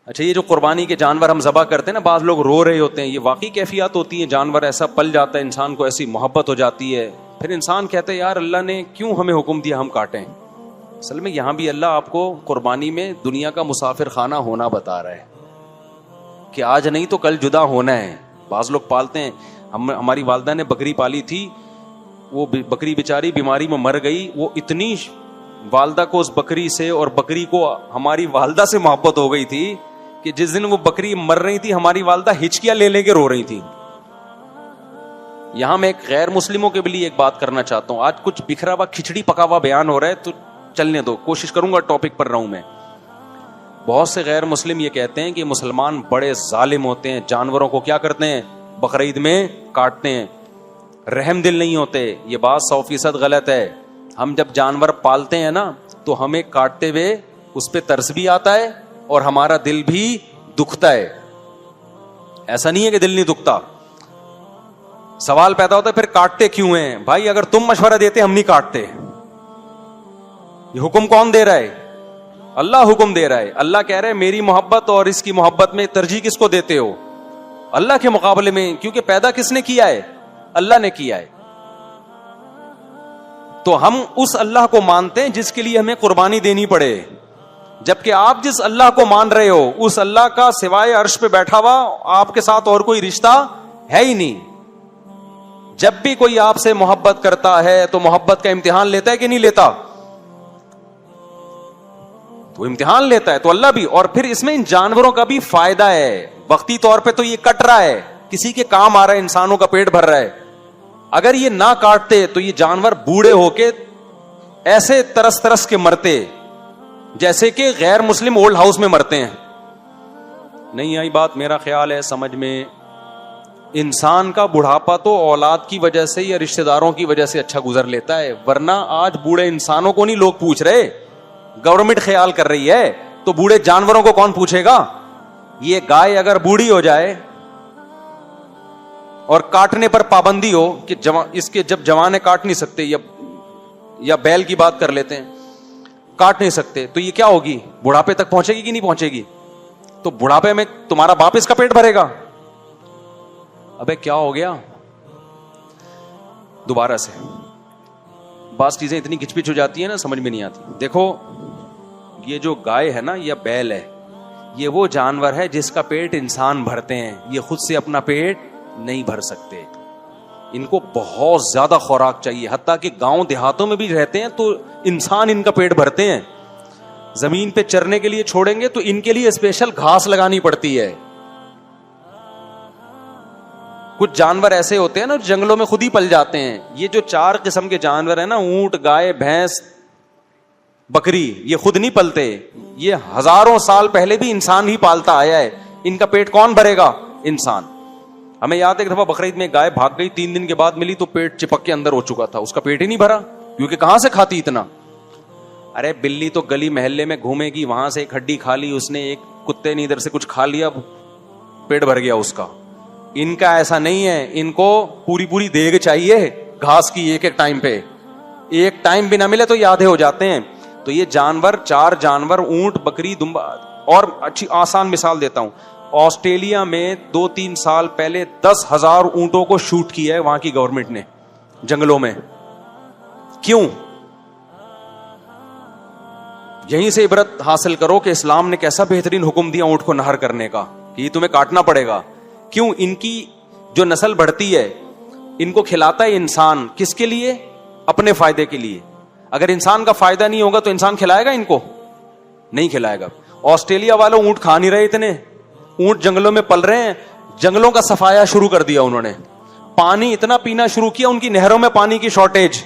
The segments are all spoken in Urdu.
اچھا یہ جو قربانی کے جانور ہم ذبح کرتے ہیں نا، بعض لوگ رو رہے ہوتے ہیں، یہ واقعی کیفیات ہوتی ہیں، جانور ایسا پل جاتا ہے، انسان کو ایسی محبت ہو جاتی ہے، پھر انسان کہتا ہے یار اللہ نے کیوں ہمیں حکم دیا ہم کاٹیں؟ اصل میں یہاں بھی اللہ آپ کو قربانی میں دنیا کا مسافر خانہ ہونا بتا رہا ہے کہ آج نہیں تو کل جدا ہونا ہے. بعض لوگ پالتے ہیں، ہماری والدہ نے بکری پالی تھی، وہ بکری بیچاری بیماری میں مر گئی، وہ اتنی والدہ کو اس بکری سے اور بکری کو ہماری والدہ سے محبت ہو گئی تھی کہ جس دن وہ بکری مر رہی تھی ہماری والدہ ہچکیاں لے لے کے رو رہی تھی. یہاں میں ایک غیر مسلموں کے لیے ایک بات کرنا چاہتا ہوں. آج کچھ بکھرا ہوا کھچڑی پکا ہوا بیان ہو رہا ہے تو چلنے دو، کوشش کروں گا ٹاپک پر رہوں میں. بہت سے غیر مسلم یہ کہتے ہیں کہ مسلمان بڑے ظالم ہوتے ہیں، جانوروں کو کیا کرتے ہیں؟ بقرعید میں کاٹتے ہیں، رحم دل نہیں ہوتے. یہ بات 100% غلط ہے. ہم جب جانور پالتے ہیں نا تو ہمیں کاٹتے ہوئے اس پہ ترس بھی آتا ہے اور ہمارا دل بھی دکھتا ہے. ایسا نہیں ہے کہ دل نہیں دکھتا. سوال پیدا ہوتا ہے پھر کاٹتے کیوں ہیں؟ بھائی اگر تم مشورہ دیتے ہم نہیں کاٹتے. یہ حکم کون دے رہا ہے؟ اللہ حکم دے رہا ہے. اللہ کہہ رہے ہیں میری محبت اور اس کی محبت میں ترجیح کس کو دیتے ہو؟ اللہ کے مقابلے میں، کیونکہ پیدا کس نے کیا ہے؟ اللہ نے کیا ہے. تو ہم اس اللہ کو مانتے ہیں جس کے لیے ہمیں قربانی دینی پڑے، جبکہ آپ جس اللہ کو مان رہے ہو اس اللہ کا سوائے عرش پہ بیٹھا ہوا آپ کے ساتھ اور کوئی رشتہ ہے ہی نہیں. جب بھی کوئی آپ سے محبت کرتا ہے تو محبت کا امتحان لیتا ہے کہ نہیں لیتا؟ تو امتحان لیتا ہے. تو اللہ بھی، اور پھر اس میں ان جانوروں کا بھی فائدہ ہے. وقتی طور پہ تو یہ کٹ رہا ہے، کسی کے کام آ رہا ہے، انسانوں کا پیٹ بھر رہا ہے. اگر یہ نہ کاٹتے تو یہ جانور بوڑھے ہو کے ایسے ترس ترس کے مرتے جیسے کہ غیر مسلم اولڈ ہاؤس میں مرتے ہیں. نہیں آئی بات؟ میرا خیال ہے سمجھ میں. انسان کا بڑھاپا تو اولاد کی وجہ سے یا رشتہ داروں کی وجہ سے اچھا گزر لیتا ہے، ورنہ آج بوڑھے انسانوں کو نہیں لوگ پوچھ رہے، گورنمنٹ خیال کر رہی ہے تو بوڑھے جانوروں کو کون پوچھے گا؟ یہ گائے اگر بوڑھی ہو جائے اور کاٹنے پر پابندی ہو کہ اس کے جب جوان کاٹ نہیں سکتے، یا بیل کی بات کر لیتے ہیں، کاٹ نہیں سکتے، تو یہ کیا ہوگی؟ بڑھاپے تک پہنچے گی کہ نہیں پہنچے گی؟ تو بڑھاپے میں تمہارا باپ اس کا پیٹ بھرے گا. ابے کیا ہو گیا؟ دوبارہ سے بعض چیزیں اتنی گھچ پچ ہو جاتی ہیں نا، سمجھ میں نہیں آتی. دیکھو یہ جو گائے ہے نا یا بیل ہے، یہ وہ جانور ہے جس کا پیٹ انسان بھرتے ہیں. یہ خود سے اپنا پیٹ نہیں بھر سکتے، ان کو بہت زیادہ خوراک چاہیے. حتیٰ کہ گاؤں دیہاتوں میں بھی رہتے ہیں تو انسان ان کا پیٹ بھرتے ہیں. زمین پہ چرنے کے لیے چھوڑیں گے تو ان کے لیے اسپیشل گھاس لگانی پڑتی ہے. کچھ جانور ایسے ہوتے ہیں نا جنگلوں میں خود ہی پل جاتے ہیں. یہ جو 4 قسم کے جانور ہیں نا، اونٹ، گائے، بھینس، بکری، یہ خود نہیں پلتے، یہ ہزاروں سال پہلے بھی انسان ہی پالتا آیا ہے. ان کا پیٹ کون بھرے گا؟ انسان. ہمیں یاد ہے ایک دفعہ بقرعید میں گائے بھاگ گئی، 3 دن کے بعد ملی تو پیٹ چپک کے اندر ہو چکا تھا، اس کا پیٹ ہی نہیں بھرا، کیونکہ کہاں سے کھاتی اتنا. ارے بلی تو گلی محلے میں گھومے گی، وہاں سے ایک ہڈی کھا لی اس نے، ایک کتے نے ادھر سے کچھ کھا لیا، پیٹ بھر گیا اس کا. ان کا ایسا نہیں ہے، ان کو پوری دیگ چاہیے گھاس کی. ایک ٹائم پہ، ایک ٹائم بھی نہ ملے تو یہ آدھے ہو جاتے ہیں. تو یہ جانور، 4 جانور، اونٹ، بکری، دمبا. اور اچھی آسان مثال دیتا ہوں، آسٹریلیا میں 2-3 سال پہلے 10,000 اونٹوں کو شوٹ کیا ہے وہاں کی گورنمنٹ نے جنگلوں میں. کیوں؟ یہیں سے عبرت حاصل کرو کہ اسلام نے کیسا بہترین حکم دیا اونٹ کو نہر کرنے کا، کہ یہ تمہیں کاٹنا پڑے گا. کیوں؟ ان کی جو نسل بڑھتی ہے، ان کو کھلاتا ہے انسان. کس کے لیے؟ اپنے فائدے کے لیے. اگر انسان کا فائدہ نہیں ہوگا تو انسان کھلائے گا ان کو؟ نہیں کھلائے گا. آسٹریلیا والوں اونٹ کھا نہیں رہے، اتنے اونٹ جنگلوں میں پل رہے ہیں. جنگلوں کا صفایا شروع کر دیا انہوں نے، پانی اتنا پینا شروع کیا، ان کی نہروں میں پانی کی شارٹیج.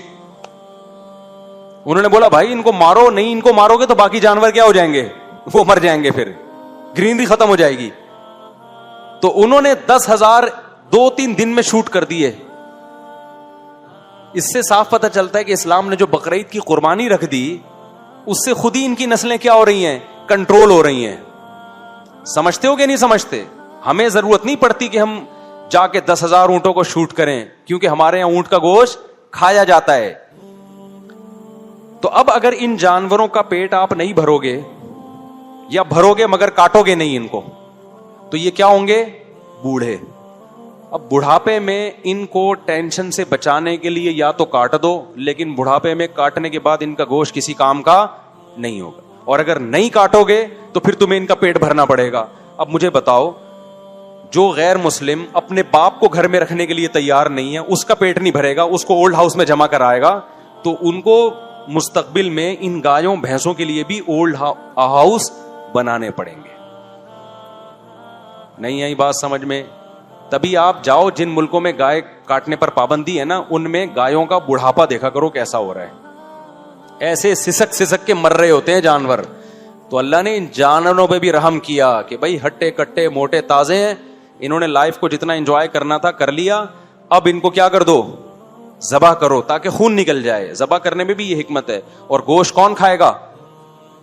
انہوں نے بولا بھائی ان کو مارو، نہیں ان کو مارو گے تو باقی جانور کیا ہو جائیں گے؟ وہ مر جائیں گے، پھر گرینری ختم ہو جائے گی. تو انہوں نے 10,000 2-3 دن میں شوٹ کر دیے. اس سے صاف پتہ چلتا ہے کہ اسلام نے جو بقرعید کی قربانی رکھ دی، اس سے خود ہی ان کی نسلیں کیا ہو رہی ہیں؟ کنٹرول ہو رہی ہیں. سمجھتے ہو کہ نہیں سمجھتے؟ ہمیں ضرورت نہیں پڑتی کہ ہم جا کے 10,000 اونٹوں کو شوٹ کریں، کیونکہ ہمارے یہاں اونٹ کا گوشت کھایا جاتا ہے. تو اب اگر ان جانوروں کا پیٹ آپ نہیں بھرو گے یا بھرو گے مگر کاٹو گے نہیں ان کو, تو یہ کیا ہوں گے؟ بوڑھے. اب بڑھاپے میں ان کو ٹینشن سے بچانے کے لیے یا تو کاٹ دو, لیکن بڑھاپے میں کاٹنے کے بعد ان کا گوشت کسی کام کا نہیں ہوگا, اور اگر نہیں کاٹو گے تو پھر تمہیں ان کا پیٹ بھرنا پڑے گا. اب مجھے بتاؤ, جو غیر مسلم اپنے باپ کو گھر میں رکھنے کے لیے تیار نہیں ہے, اس کا پیٹ نہیں بھرے گا, اس کو اولڈ ہاؤس میں جمع کرائے گا, تو ان کو مستقبل میں ان گایوں بھینسوں کے لیے بھی اولڈ ہاؤس بنانے پڑیں گے. نہیں آئی بات سمجھ میں؟ تبھی آپ جاؤ جن ملکوں میں گائے کاٹنے پر پابندی ہے نا, ان میں گایوں کا بڑھاپا دیکھا کرو کیسا ہو رہا ہے. ایسے سسک سسک کے مر رہے ہوتے ہیں جانور. تو اللہ نے ان جانوروں پہ بھی رحم کیا کہ بھائی ہٹے کٹے موٹے تازے ہیں, انہوں نے لائف کو جتنا انجوائے کرنا تھا کر لیا, اب ان کو کیا کر دو؟ ذبح کرو تاکہ خون نکل جائے. ذبح کرنے میں بھی یہ حکمت ہے. اور گوشت کون کھائے گا؟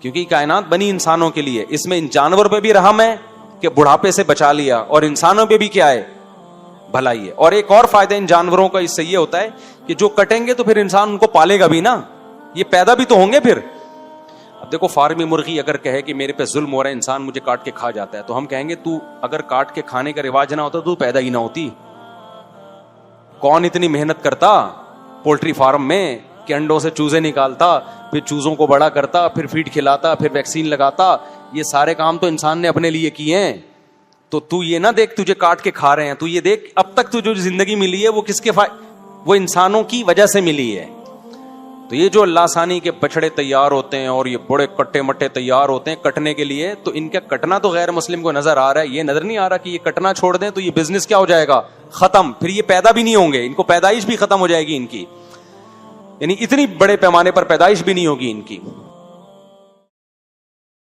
کیونکہ کائنات بنی انسانوں کے لیے. اس میں ان جانور پہ بھی رحم ہے کہ بڑھاپے سے بچا لیا, اور انسانوں پہ بھی کیا ہے؟ بھلائی ہے. اور ایک اور فائدہ ان جانوروں کا اس سے یہ ہوتا ہے کہ جو کٹیں گے تو پھر انسان ان کو پالے گا بھی نا, یہ پیدا بھی تو ہوں گے پھر. اب دیکھو فارمی مرغی اگر کہے کہ میرے پہ ظلم ہو رہا ہے, انسان مجھے کاٹ کے کھا جاتا ہے, تو ہم کہیں گے تو اگر کاٹ کے کھانے کا رواج نہ ہوتا تو پیدا ہی نہ ہوتی. کون اتنی محنت کرتا پولٹری فارم میں کہ انڈوں سے چوزے نکالتا, پھر چوزوں کو بڑا کرتا, پھر فیڈ کھلاتا, پھر ویکسین لگاتا. یہ سارے کام تو انسان نے اپنے لیے کیے ہیں. تو یہ نہ دیکھ تجھے کاٹ کے کھا رہے ہیں, تو یہ دیکھ اب تک تجھے جو زندگی ملی ہے وہ کس کے وہ انسانوں کی وجہ سے ملی ہے. تو یہ جو اللہ ثانی کے بچڑے تیار ہوتے ہیں اور یہ بڑے کٹے مٹے تیار ہوتے ہیں کٹنے کے لیے, تو ان کا کٹنا تو غیر مسلم کو نظر آ رہا ہے, یہ نظر نہیں آ رہا کہ یہ کٹنا چھوڑ دیں تو یہ بزنس کیا ہو جائے گا؟ ختم. پھر یہ پیدا بھی نہیں ہوں گے, ان کو پیدائش بھی ختم ہو جائے گی ان کی, یعنی اتنی بڑے پیمانے پر پیدائش بھی نہیں ہوگی ان کی.